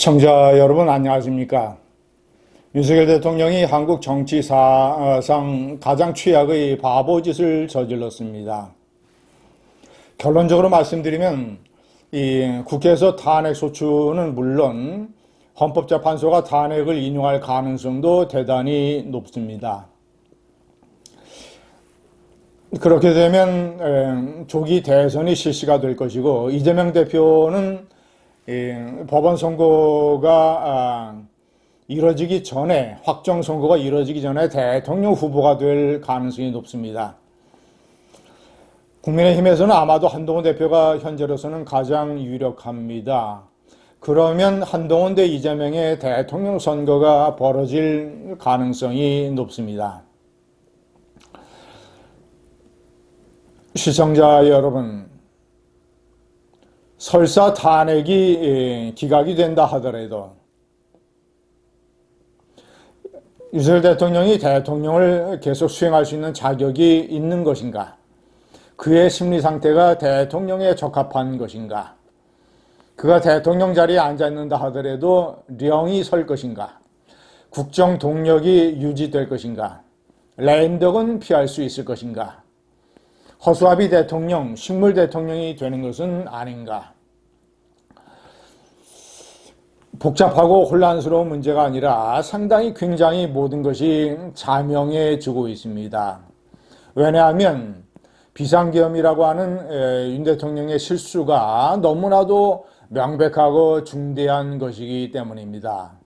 시청자 여러분 안녕하십니까? 윤석열 대통령이 한국 정치사상 가장 최악의 바보짓을 저질렀습니다. 결론적으로 말씀드리면 이 국회에서 탄핵소추는 물론 헌법재판소가 탄핵을 인용할 가능성도 대단히 높습니다. 그렇게 되면 조기 대선이 실시가 될 것이고 이재명 대표는 법원 선고가 이뤄지기 전에 확정 선고가 이뤄지기 전에 대통령 후보가 될 가능성이 높습니다. 국민의힘에서는 아마도 한동훈 대표가 현재로서는 가장 유력합니다. 그러면 한동훈 대 이재명의 대통령 선거가 벌어질 가능성이 높습니다. 시청자 여러분, 설사 탄핵이 기각이 된다 하더라도 윤석열 대통령이 대통령을 계속 수행할 수 있는 자격이 있는 것인가? 그의 심리 상태가 대통령에 적합한 것인가? 그가 대통령 자리에 앉아 있는다 하더라도 령이 설 것인가? 국정 동력이 유지될 것인가? 랜덕은 피할 수 있을 것인가? 허수아비 대통령, 식물 대통령이 되는 것은 아닌가? 복잡하고 혼란스러운 문제가 아니라 상당히 굉장히 모든 것이 자명해지고 있습니다. 왜냐하면 비상계엄이라고 하는 윤 대통령의 실수가 너무나도 명백하고 중대한 것이기 때문입니다.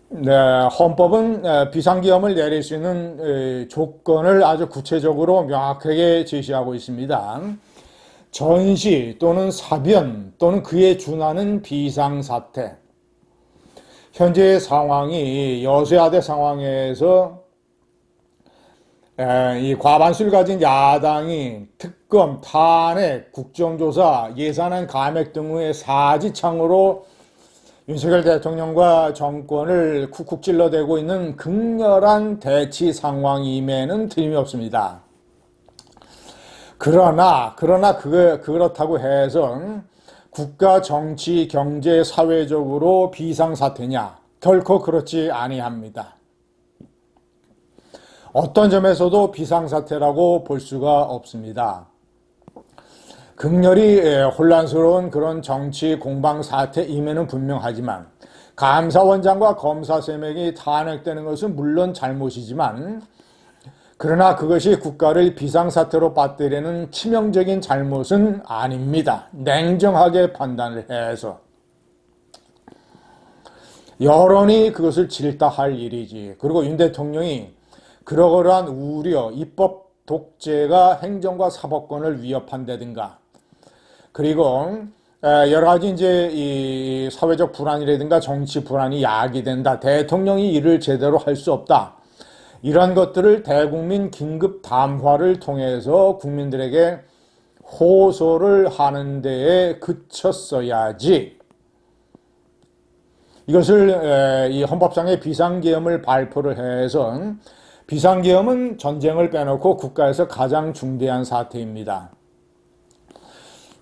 네, 헌법은 비상계엄을 내릴 수 있는 조건을 아주 구체적으로 명확하게 제시하고 있습니다. 전시 또는 사변 또는 그에 준하는 비상사태. 현재의 상황이 여소야대 상황에서 이 과반수를 가진 야당이 특검, 탄핵, 국정조사, 예산안 감액 등의 사지창으로 윤석열 대통령과 정권을 쿡쿡 찔러대고 있는 극렬한 대치 상황임에는 틀림이 없습니다. 그러나 그렇다고 해서 국가 정치, 경제, 사회적으로 비상사태냐? 결코 그렇지 아니합니다. 어떤 점에서도 비상사태라고 볼 수가 없습니다. 극렬히 혼란스러운 그런 정치 공방 사태임에는 분명하지만 감사원장과 검사 3명이 탄핵되는 것은 물론 잘못이지만 그러나 그것이 국가를 비상사태로 빠뜨리는 치명적인 잘못은 아닙니다. 냉정하게 판단을 해서. 여론이 그것을 질타할 일이지. 그리고 윤 대통령이 그러한 우려, 입법 독재가 행정과 사법권을 위협한다든가 그리고 여러 가지 이제 이 사회적 불안이라든가 정치 불안이 야기된다. 대통령이 일을 제대로 할 수 없다. 이런 것들을 대국민 긴급 담화를 통해서 국민들에게 호소를 하는 데에 그쳤어야지. 이것을 이 헌법상의 비상계엄을 발표를 해서 비상계엄은 전쟁을 빼놓고 국가에서 가장 중대한 사태입니다.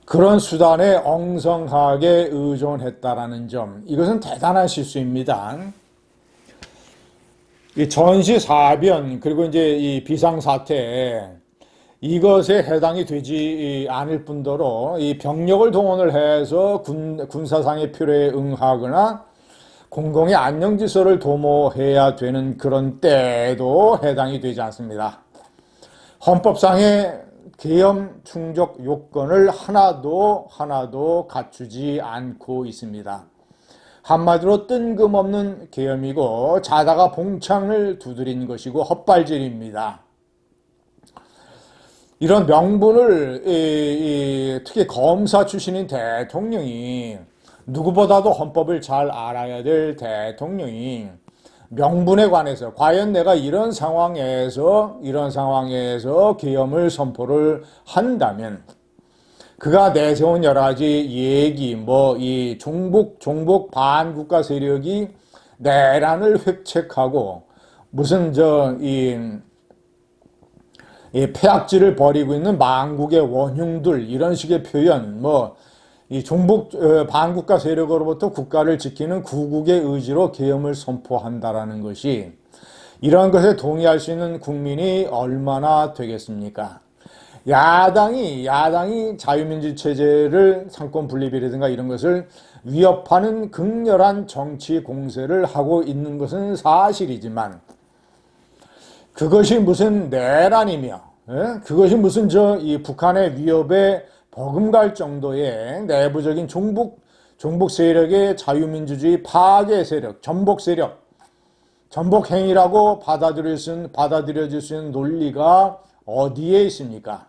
그런 수단에 엉성하게 의존했다라는 점, 이것은 대단한 실수입니다. 이 전시 사변 그리고 이제 이 비상사태 이것에 해당이 되지 않을 뿐더러 이 병력을 동원을 해서 군사상의 필요에 응하거나 공공의 안녕지서를 도모해야 되는 그런 때에도 해당이 되지 않습니다. 헌법상의 계엄 충족 요건을 하나도 갖추지 않고 있습니다. 한마디로 뜬금없는 계엄이고 자다가 봉창을 두드린 것이고 헛발질입니다. 이런 명분을 특히 검사 출신인 대통령이 누구보다도 헌법을 잘 알아야 될 대통령이 명분에 관해서 과연 내가 이런 상황에서 계엄을 선포를 한다면 그가 내세운 여러 가지 얘기, 이 종북 반국가 세력이 내란을 획책하고 무슨 이 폐악질을 벌이고 있는 망국의 원흉들 이런 식의 표현, 이 종북 반국가 세력으로부터 국가를 지키는 구국의 의지로 계엄을 선포한다라는 것이, 이러한 것에 동의할 수 있는 국민이 얼마나 되겠습니까? 야당이 자유민주 체제를 상권 분립이라든가 이런 것을 위협하는 극렬한 정치 공세를 하고 있는 것은 사실이지만, 그것이 무슨 내란이며, 그것이 무슨 이 북한의 위협에 버금갈 정도의 내부적인 종북 세력의 자유민주주의 파괴 세력, 전복 세력, 전복 행위라고 받아들여질 수 있는 논리가 어디에 있습니까?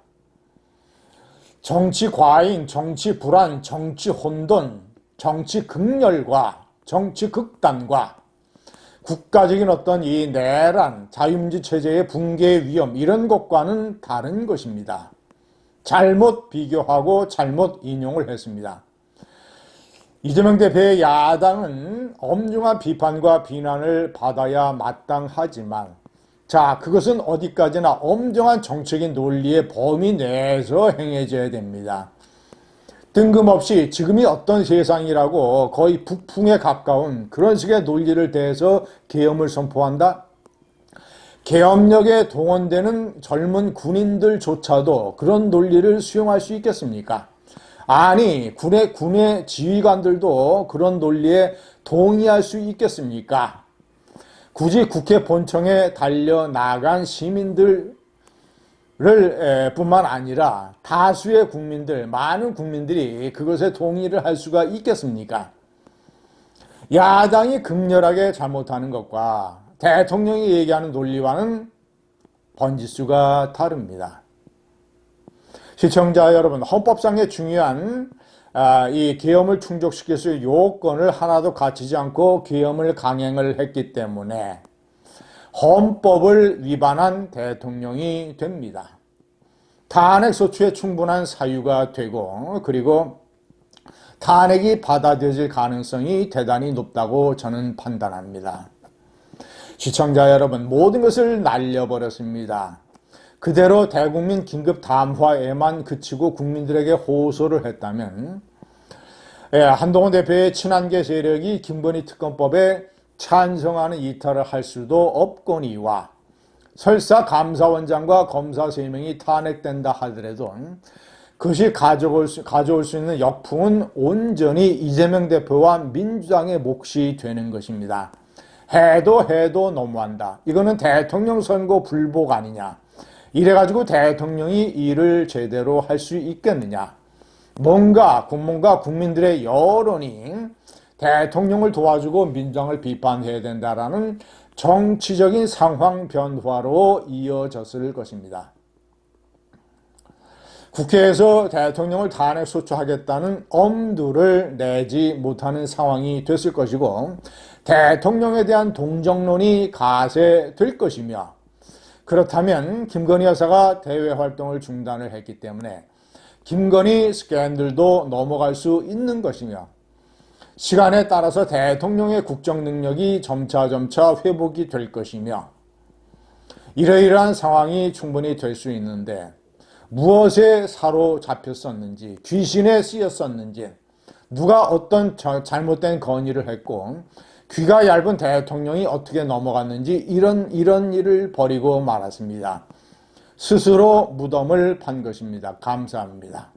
정치 과잉, 정치 불안, 정치 혼돈, 정치 극렬과 정치 극단과 국가적인 어떤 이 내란, 자유민주 체제의 붕괴 위험, 이런 것과는 다른 것입니다. 잘못 비교하고 잘못 인용을 했습니다. 이재명 대표의 야당은 엄중한 비판과 비난을 받아야 마땅하지만, 자, 그것은 어디까지나 엄정한 정책인 논리의 범위 내에서 행해져야 됩니다. 뜬금없이 지금이 어떤 세상이라고 거의 북풍에 가까운 그런 식의 논리를 대해서 계엄을 선포한다? 계엄력에 동원되는 젊은 군인들조차도 그런 논리를 수용할 수 있겠습니까? 아니, 군의 지휘관들도 그런 논리에 동의할 수 있겠습니까? 굳이 국회 본청에 달려나간 시민들 뿐만 아니라 다수의 국민들, 많은 국민들이 그것에 동의를 할 수가 있겠습니까? 야당이 극렬하게 잘못하는 것과 대통령이 얘기하는 논리와는 번지수가 다릅니다. 시청자 여러분, 헌법상의 중요한 이 계엄을 충족시킬 수 있는 요건을 하나도 갖추지 않고 계엄을 강행을 했기 때문에 헌법을 위반한 대통령이 됩니다. 탄핵 소추에 충분한 사유가 되고, 그리고 탄핵이 받아들여질 가능성이 대단히 높다고 저는 판단합니다. 시청자 여러분, 모든 것을 날려버렸습니다. 그대로 대국민 긴급 담화에만 그치고 국민들에게 호소를 했다면, 한동훈 대표의 친한계 세력이 김건희 특검법에 찬성하는 이탈을 할 수도 없거니와, 설사 감사원장과 검사 3명이 탄핵된다 하더라도 그것이 가져올 수 있는 역풍은 온전히 이재명 대표와 민주당의 몫이 되는 것입니다. 해도 너무한다. 이거는 대통령 선거 불복 아니냐. 이래가지고 대통령이 일을 제대로 할 수 있겠느냐. 뭔가 국민들의 여론이 대통령을 도와주고 민주당을 비판해야 된다라는 정치적인 상황 변화로 이어졌을 것입니다. 국회에서 대통령을 탄핵 소추하겠다는 엄두를 내지 못하는 상황이 됐을 것이고, 대통령에 대한 동정론이 가세될 것이며, 그렇다면 김건희 여사가 대외 활동을 중단을 했기 때문에 김건희 스캔들도 넘어갈 수 있는 것이며, 시간에 따라서 대통령의 국정 능력이 점차 회복이 될 것이며, 이러이러한 상황이 충분히 될 수 있는데, 무엇에 사로잡혔었는지, 귀신에 쓰였었는지, 누가 어떤 잘못된 건의를 했고, 귀가 얇은 대통령이 어떻게 넘어갔는지, 이런 일을 벌이고 말았습니다. 스스로 무덤을 판 것입니다. 감사합니다.